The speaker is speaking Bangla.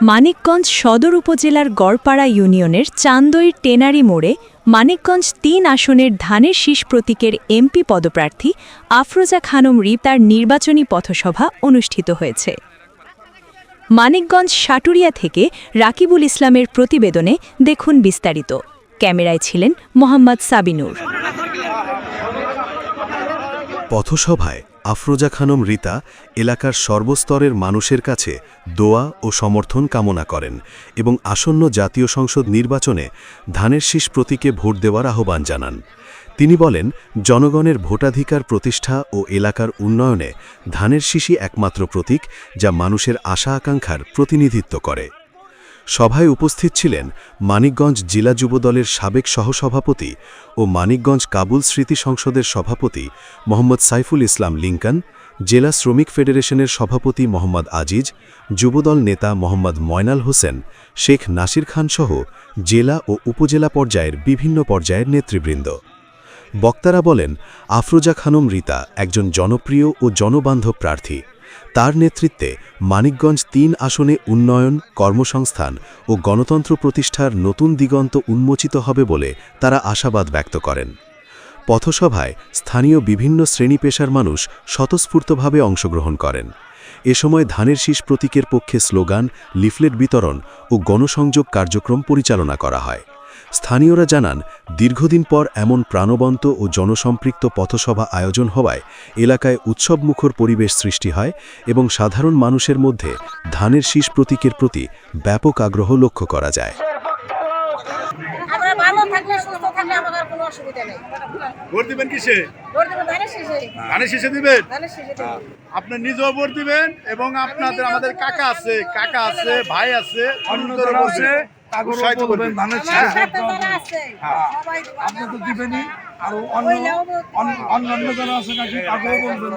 মানিকগঞ্জ সদর উপজেলার গড়পাড়া ইউনিয়নের চান্দইর টেনারি মোড়ে মানিকগঞ্জ ৩ আসনের ধানের শীষ প্রতীকের এমপি পদপ্রার্থী আফরোজা খানম রিপ তার নির্বাচনী পথসভা অনুষ্ঠিত হয়েছে। মানিকগঞ্জ সাটুরিয়া থেকে রাকিবুল ইসলামের প্রতিবেদনে দেখুন বিস্তারিত। ক্যামেরায় ছিলেন মোহাম্মদ সাবিনুর। পথসভায় আফরোজা খানম রিতা এলাকার সর্বস্তরের মানুষের কাছে দোয়া ও সমর্থন কামনা করেন এবং আসন্ন জাতীয় সংসদ নির্বাচনে ধানের শীষ প্রতীকে ভোট দেওয়ার আহ্বান জানান। তিনি বলেন, জনগণের ভোটাধিকার প্রতিষ্ঠা ও এলাকার উন্নয়নে ধানের শীষই একমাত্র প্রতীক যা মানুষের আশা আকাঙ্ক্ষার প্রতিনিধিত্ব করে। সভায় উপস্থিত ছিলেন মানিকগঞ্জ জেলা যুবদলের সাবেক সহসভাপতি ও মানিকগঞ্জ কাবুল স্মৃতি সংসদের সভাপতি মোহাম্মদ সাইফুল ইসলাম লিংকন, জেলা শ্রমিক ফেডারেশনের সভাপতি মোহাম্মদ আজিজ, যুবদল নেতা মোহাম্মদ ময়নাল হোসেন, শেখ নাসির খান সহ জেলা ও উপজেলা পর্যায়ের বিভিন্ন পর্যায়ের নেতৃবৃন্দ। বক্তারা বলেন, আফরোজা খানম রিতা একজন জনপ্রিয় ও জনবান্ধব প্রার্থী। তার নেতৃত্বে মানিকগঞ্জ ৩ আসনে উন্নয়ন, কর্মসংস্থান ও গণতন্ত্র প্রতিষ্ঠার নতুন দিগন্ত উন্মোচিত হবে বলে তারা আশাবাদ ব্যক্ত করেন। পথসভায় স্থানীয় বিভিন্ন শ্রেণী পেশার মানুষ স্বতঃস্ফূর্তভাবে অংশগ্রহণ করেন। এ সময় ধানের শীষ প্রতীকের পক্ষে স্লোগান, লিফলেট বিতরণ ও গণসংযোগ কার্যক্রম পরিচালনা করা হয়। স্থানীয়রা জানান, দীর্ঘদিন পর এমন প্রাণবন্ত ও জনসম্পৃক্ত পথসভা আয়োজন হওয়ায় এলাকায় উৎসবমুখর পরিবেশ সৃষ্টি হয় এবং সাধারণ মানুষের মধ্যে ধানের শীষ প্রতীকের প্রতি ব্যাপক আগ্রহ লক্ষ্য করা যায়। ভোট দিবেন কিসে? ধানের শীষে দিবেন। আপনি নিজেও ভোট দিবেন এবং আপনাদের আমাদের কাকা আছে, ভাই আছে, অন্যদের বলছে আপনি তো দিবেনই, আর অন্য যারা আছে নাকি তাকেও বলবেন।